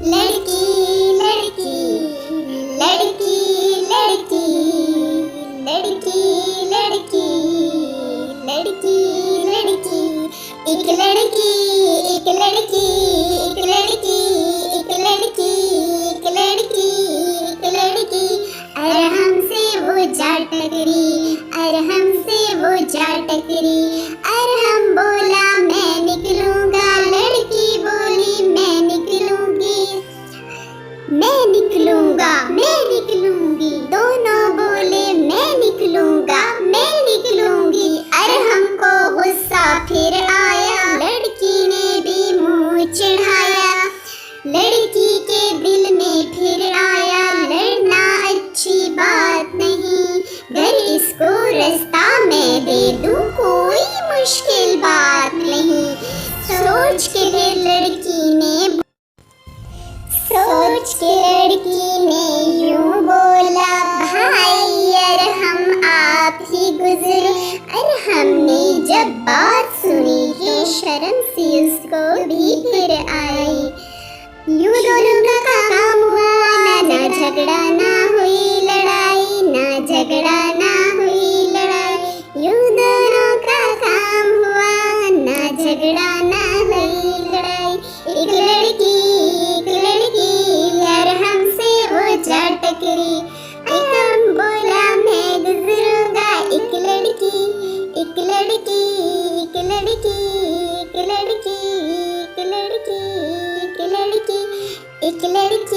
लड़की लड़की लड़की लड़की लड़की लड़की लड़की लड़की एक लड़की एक लड़की एक लड़की एक लड़की एक लड़की एक लड़की अरे हमसे वो जा टकरी अरे हमसे वो जा टकरी अरे हम बोला मैं निकलूंगा लड़की बोली मैं निकलूंगी मैं निकलूंगा मैं निकलूंगी दोनों बोले मैं निकलूंगा मैं निकलूंगी अरे हमको गुस्सा फिर आया लड़की ने भी मुंह चढ़ाया लड़की के दिल में फिर आया लड़ना अच्छी बात नहीं घर इसको रास्ता मैं दे दूं कोई मुश्किल बात नहीं सोच के लड़की ने यूं बोला भाई अरे हम आप ही गुजरे अरे हमने जब बात सुनी ये शर्म सी उसको भी फिर आई यूं दोनों का काम हुआ ना झगड़ा ना हुई लड़ाई ना झगड़ा ना हुई लड़ाई यूं दोनों का काम हुआ ना झगड़ा ना हुई लड़ाई एक लड़की यार हमसे वो जा टकरी हम बोला मैं गुजरूंगा एक लड़की एक लड़की एक लड़की एक लड़की एक लड़की एक लड़की एक लड़की